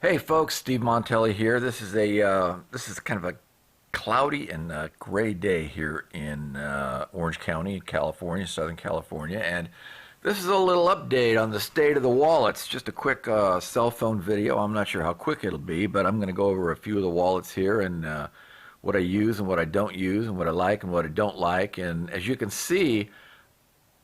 Hey folks, Steve Montelli here. This is kind of a cloudy and gray day here in Orange County, California, Southern California, and this is a little update on the state of the wallets. Just a quick cell phone video. I'm not sure how quick it'll be, but I'm going to go over a few of the wallets here and what I use and what I don't use and what I like and what I don't like. And as you can see,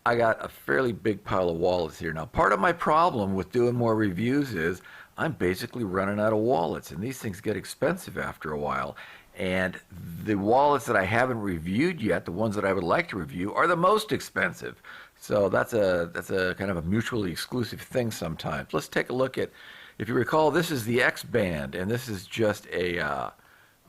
I got a fairly big pile of wallets here. Now, part of my problem with doing more reviews is I'm basically running out of wallets, and these things get expensive after a while. And the wallets that I haven't reviewed yet, the ones that I would like to review, are the most expensive. So that's a kind of a mutually exclusive thing sometimes. Let's take a look at, if you recall, this is the X band, and this is just a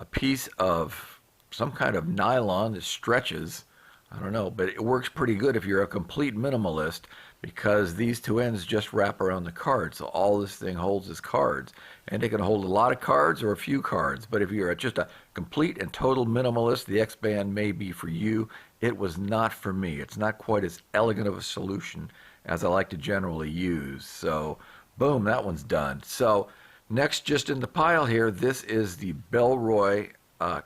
piece of some kind of nylon that stretches. I don't know, but it works pretty good if you're a complete minimalist because these two ends just wrap around the card. So all this thing holds is cards. And it can hold a lot of cards or a few cards. But if you're just a complete and total minimalist, the X-Band may be for you. It was not for me. It's not quite as elegant of a solution as I like to generally use. So boom, that one's done. So next, just in the pile here, this is the Bellroy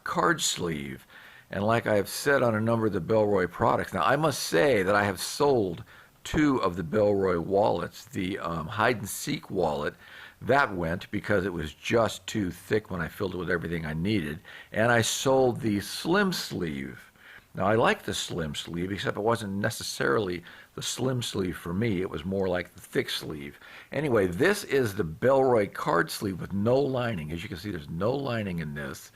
card sleeve. And like I have said on a number of the Bellroy products, now I must say that I have sold two of the Bellroy wallets. The hide and seek wallet, that went because it was just too thick when I filled it with everything I needed. And I sold the slim sleeve. Now I like the slim sleeve, except it wasn't necessarily the slim sleeve for me. It was more like the thick sleeve. Anyway, this is the Bellroy card sleeve with no lining. As you can see, there's no lining in this.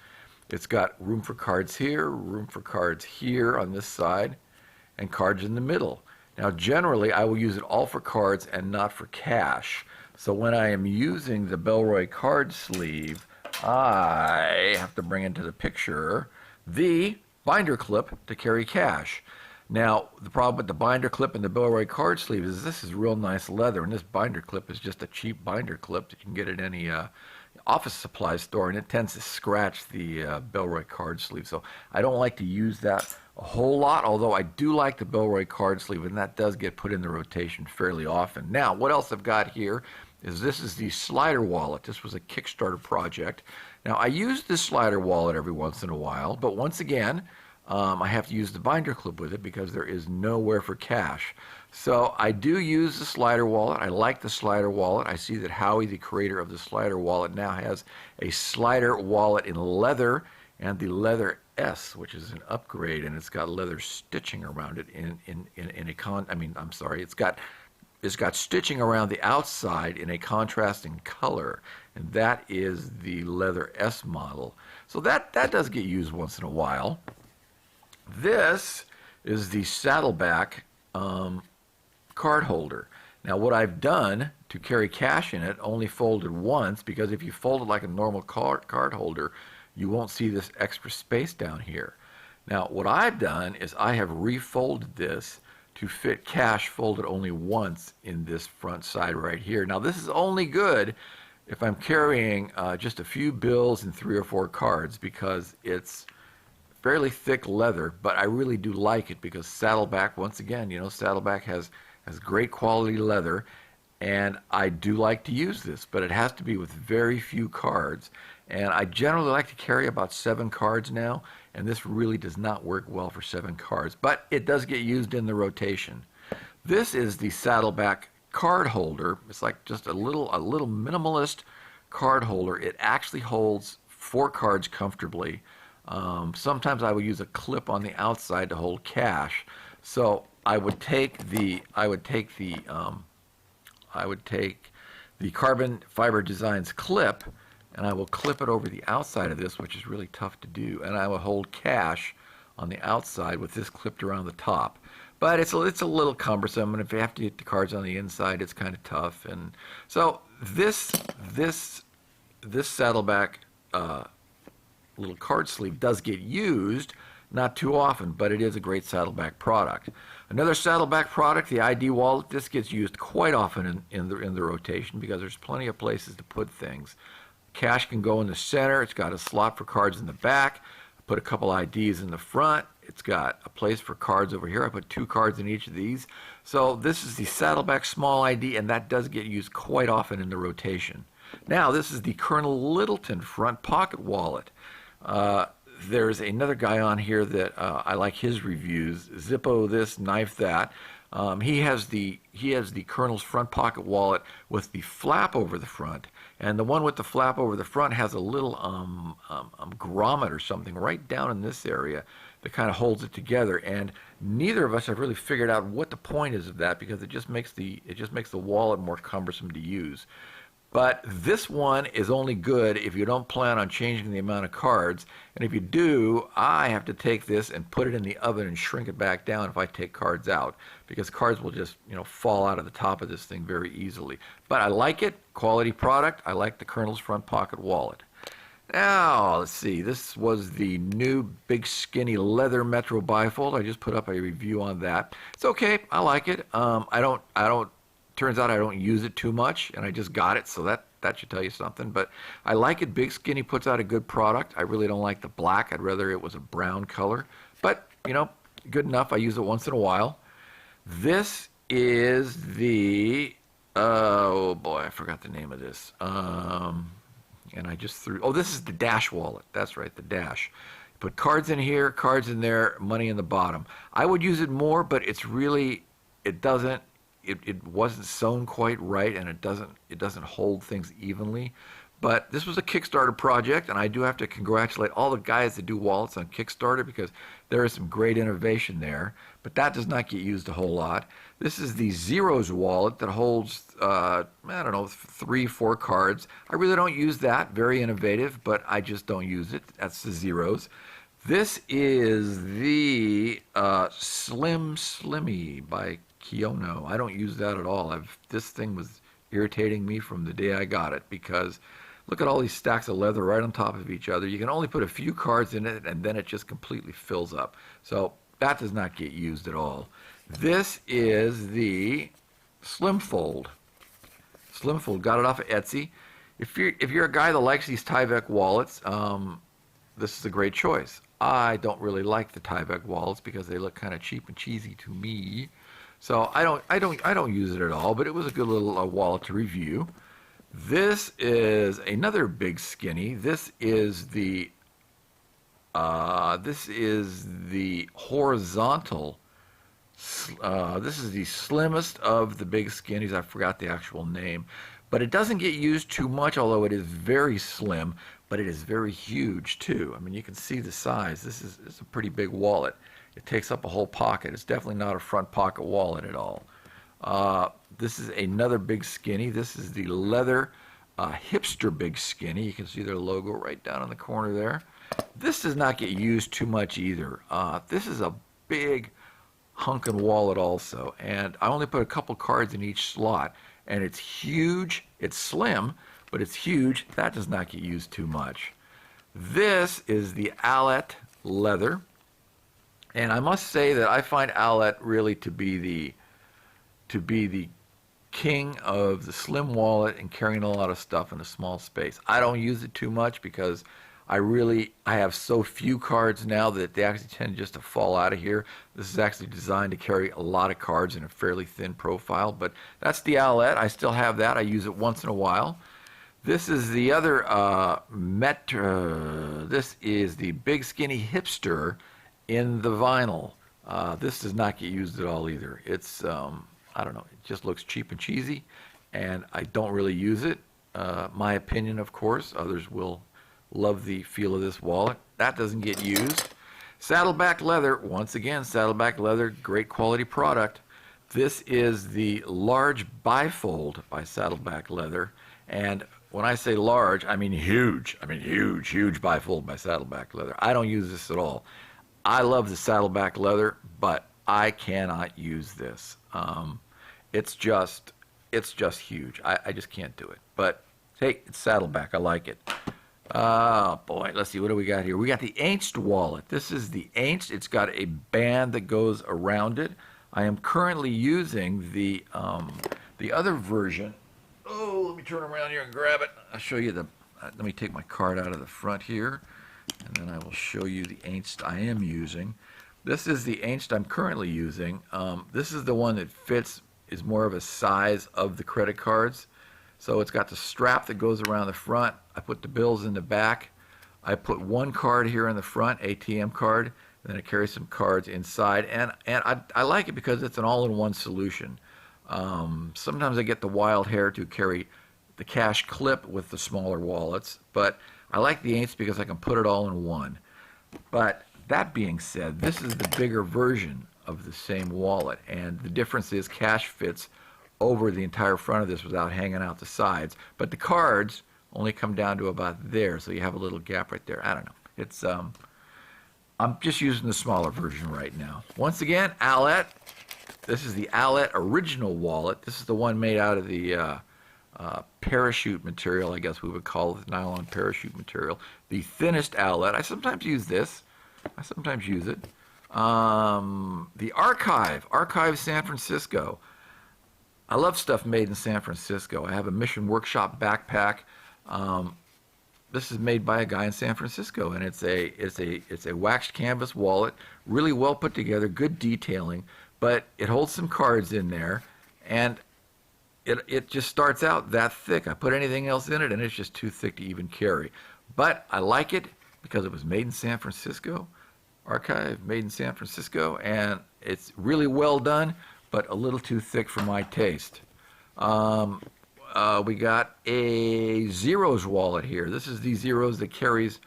It's got room for cards here, room for cards here on this side, and cards in the middle. Now, generally, I will use it all for cards and not for cash. So when I am using the Bellroy card sleeve, I have to bring into the picture the binder clip to carry cash. Now, the problem with the binder clip and the Bellroy card sleeve is this is real nice leather, and this binder clip is just a cheap binder clip that you can get at any office supply store, and it tends to scratch the Bellroy card sleeve. So I don't like to use that a whole lot, although I do like the Bellroy card sleeve, and that does get put in the rotation fairly often. Now, what else I've got here is this is the slider wallet. This was a Kickstarter project. Now, I use this slider wallet every once in a while, but once again, I have to use the binder clip with it because there is nowhere for cash. So I do use the slider wallet. I like the slider wallet. I see that Howie, the creator of the slider wallet, now has a slider wallet in leather and the leather S, which is an upgrade, and it's got leather stitching around it it's got stitching around the outside in a contrasting color, and that is the leather S model. So that does get used once in a while. This is the saddleback card holder. Now, what I've done to carry cash in it, only folded once, because if you fold it like a normal card holder, you won't see this extra space down here. Now, what I've done is I have refolded this to fit cash folded only once in this front side right here. Now, this is only good if I'm carrying just a few bills and 3 or 4 cards, because it's fairly thick leather, but I really do like it because Saddleback, once again, Saddleback has great quality leather, and I do like to use this, but it has to be with very few cards. And I generally like to carry about 7 cards now, and this really does not work well for 7 cards, but it does get used in the rotation. This is the Saddleback card holder. It's like just a little minimalist card holder. It actually holds 4 cards comfortably. Sometimes I would use a clip on the outside to hold cash. So I would take the Carbon Fiber Designs clip, and I will clip it over the outside of this, which is really tough to do, and I will hold cash on the outside with this clipped around the top. But it's a little cumbersome, and if you have to get the cards on the inside, it's kind of tough. And so this Saddleback little card sleeve does get used, not too often, but it is a great Saddleback product. Another Saddleback product, the ID wallet. This gets used quite often in the rotation because there's plenty of places to put things. Cash can go in the center. It's got a slot for cards in the back. I put a couple IDs in the front. It's got a place for cards over here. I put 2 cards in each of these. So this is the Saddleback small ID, and that does get used quite often in the rotation. Now, this is the Colonel Littleton front pocket wallet. There's another guy on here that I like his reviews. Zippo this, knife that. He has the Colonel's front pocket wallet with the flap over the front, and the one with the flap over the front has a little grommet or something right down in this area that kind of holds it together. And neither of us have really figured out what the point is of that, because it just makes the wallet more cumbersome to use. But this one is only good if you don't plan on changing the amount of cards. And if you do, I have to take this and put it in the oven and shrink it back down if I take cards out, because cards will just, fall out of the top of this thing very easily. But I like it. Quality product. I like the Colonel's front pocket wallet. Now, let's see. This was the new big skinny leather Metro bifold. I just put up a review on that. It's okay. I like it. Turns out I don't use it too much, and I just got it, so that should tell you something. But I like it. Big Skinny puts out a good product. I really don't like the black. I'd rather it was a brown color. But, good enough. I use it once in a while. This is the, oh boy, I forgot the name of this. And I just threw, this is the Dash wallet. That's right, the Dash. Put cards in here, cards in there, money in the bottom. I would use it more, but it wasn't sewn quite right, and it doesn't hold things evenly. But this was a Kickstarter project, and I do have to congratulate all the guys that do wallets on Kickstarter, because there is some great innovation there. But that does not get used a whole lot. This is the Zeros wallet that holds, 3, 4 cards. I really don't use that. Very innovative, but I just don't use it. That's the Zeros. This is the Slim Slimmy by Kiono. I don't use that at all. This thing was irritating me from the day I got it, because look at all these stacks of leather right on top of each other. You can only put a few cards in it, and then it just completely fills up. So that does not get used at all. This is the Slim Fold. Slim Fold, got it off of Etsy. If you're a guy that likes these Tyvek wallets, this is a great choice. I don't really like the Tyvek wallets because they look kind of cheap and cheesy to me. So I don't use it at all, but it was a good little wallet to review. This is another Big Skinny. This is the horizontal. This is the slimmest of the Big Skinnies. I forgot the actual name, but it doesn't get used too much, although it is very slim. But it is very huge too. I mean, you can see the size. This is a pretty big wallet. It takes up a whole pocket. It's definitely not a front pocket wallet at all. This is another Big Skinny. This is the leather hipster Big Skinny. You can see their logo right down in the corner there. This does not get used too much either. This is a big hunkin' wallet also, and I only put a couple cards in each slot, and it's huge. It's slim, but it's huge. That does not get used too much. This is the all-ett leather. And I must say that I find all-ett really to be the king of the slim wallet and carrying a lot of stuff in a small space. I don't use it too much because I have so few cards now that they actually tend just to fall out of here. This is actually designed to carry a lot of cards in a fairly thin profile, but that's the all-ett. I still have that. I use it once in a while. This is the other this is the Big Skinny Hipster in the vinyl. This does not get used at all either. It's, I don't know, it just looks cheap and cheesy, and I don't really use it. My opinion, of course. Others will love the feel of this wallet. That doesn't get used. Saddleback leather, once again, Saddleback leather, great quality product. This is the large bifold by Saddleback leather, and when I say large, I mean huge. I mean huge bifold by Saddleback leather. I don't use this at all. I love the Saddleback leather, but I cannot use this. It's just huge. I just can't do it. But hey, it's Saddleback. I like it. Oh boy, let's see, what do we got here? We got the Angst wallet. This is the Angst. It's got a band that goes around it. I am currently using the other version. Oh, let me turn around here and grab it. I'll show you let me take my card out of the front here, and then I will show you the Angst I am using. This is the Angst I'm currently using. This is the one that fits, is more of a size of the credit cards. So it's got the strap that goes around the front. I put the bills in the back. I put one card here in the front, ATM card, and then it carries some cards inside. And I like it because it's an all-in-one solution. Sometimes I get the wild hair to carry the cash clip with the smaller wallets, but I like the 8s because I can put it all in one. But that being said, this is the bigger version of the same wallet, and the difference is cash fits over the entire front of this without hanging out the sides. But the cards only come down to about there, so you have a little gap right there. I don't know. It's I'm just using the smaller version right now. Once again, all-ett. This is the all-ett original wallet. This is the one made out of the parachute material, I guess we would call it, nylon parachute material. The thinnest all-ett. I sometimes use this. I sometimes use it. The Archive San Francisco. I love stuff made in San Francisco. I have a Mission Workshop backpack. This is made by a guy in San Francisco, and it's a waxed canvas wallet, really well put together, good detailing, but it holds some cards in there, and it just starts out that thick. I put anything else in it, and it's just too thick to even carry. But I like it because it was made in San Francisco. Archive, made in San Francisco, and it's really well done, but a little too thick for my taste. We got a Zeros wallet here. This is the Zeros that carries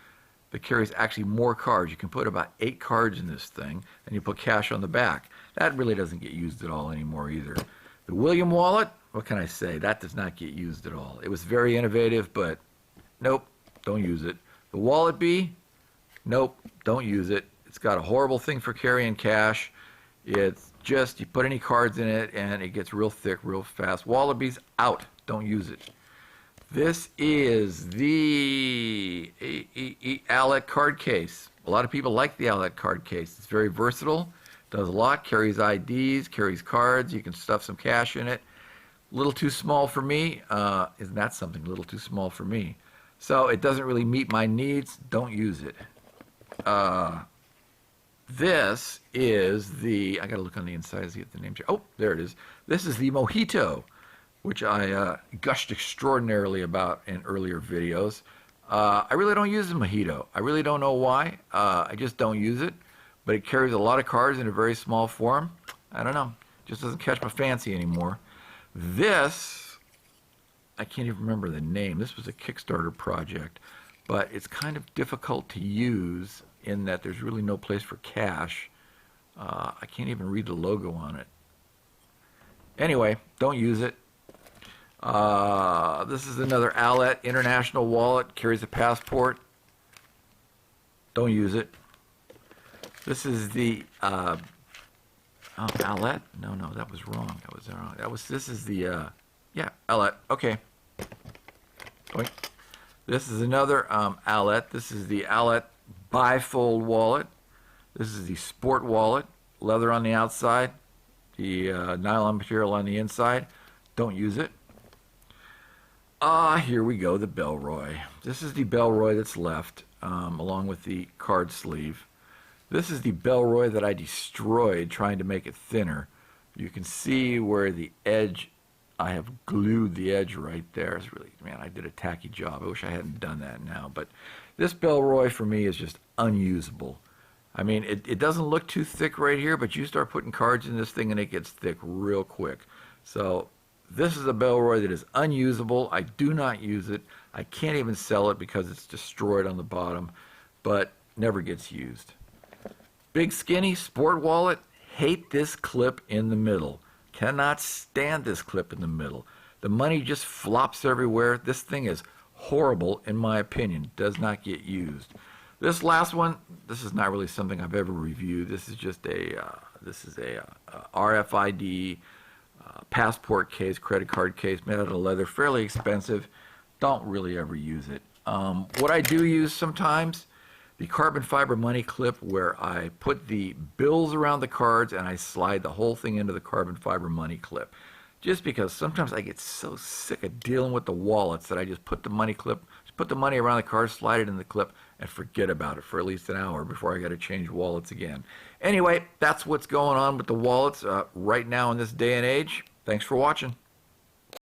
actually more cards. You can put about 8 cards in this thing, and you put cash on the back. That really doesn't get used at all anymore either. The William wallet, what can I say? That does not get used at all. It was very innovative, but nope, don't use it. The Wallet Bee, nope, don't use it. It's got a horrible thing for carrying cash. It's just, you put any cards in it, and it gets real thick real fast. Wallabies, out. Don't use it. This is the all-ett card case. A lot of people like the all-ett card case. It's very versatile, does a lot, carries IDs, carries cards. You can stuff some cash in it. A little too small for me. Isn't that something? A little too small for me. So it doesn't really meet my needs. Don't use it. This is the, I gotta look on the inside to get the name. Oh, there it is. This is the Mojito, which I gushed extraordinarily about in earlier videos. I really don't use the Mojito. I really don't know why. I just don't use it. But it carries a lot of cards in a very small form. I don't know. Just doesn't catch my fancy anymore. This, I can't even remember the name. This was a Kickstarter project. But it's kind of difficult to use in that there's really no place for cash. I can't even read the logo on it. Anyway, don't use it. This is another all-ett international wallet, carries a passport. Don't use it. This is the all-ett? No, that was wrong. That was wrong. This is the yeah, all-ett. Okay. Oink. This is another all-ett. This is the all-ett bifold wallet. This is the sport wallet, leather on the outside, the nylon material on the inside. Don't use it. Here we go, the Bellroy. This is the Bellroy that's left, along with the card sleeve. This is the Bellroy that I destroyed trying to make it thinner. You can see where the edge, I have glued the edge right there. It's really, man, I did a tacky job. I wish I hadn't done that now. But this Bellroy for me is just unusable. I mean, it doesn't look too thick right here, but you start putting cards in this thing and it gets thick real quick. So this is a Bellroy that is unusable. I do not use it. I can't even sell it because it's destroyed on the bottom, but never gets used. Big skinny sport wallet. Hate this clip in the middle. Cannot stand this clip in the middle. The money just flops everywhere. This thing is horrible in my opinion. Does not get used. This last one, this is not really something I've ever reviewed. This is just a RFID passport case, credit card case, made out of leather, fairly expensive. Don't really ever use it. What I do use sometimes, the carbon fiber money clip where I put the bills around the cards and I slide the whole thing into the carbon fiber money clip. Just because sometimes I get so sick of dealing with the wallets that I just put the money clip, put the money around the card, slide it in the clip, and forget about it for at least an hour before I got to change wallets again. Anyway, that's what's going on with the wallets right now in this day and age. Thanks for watching.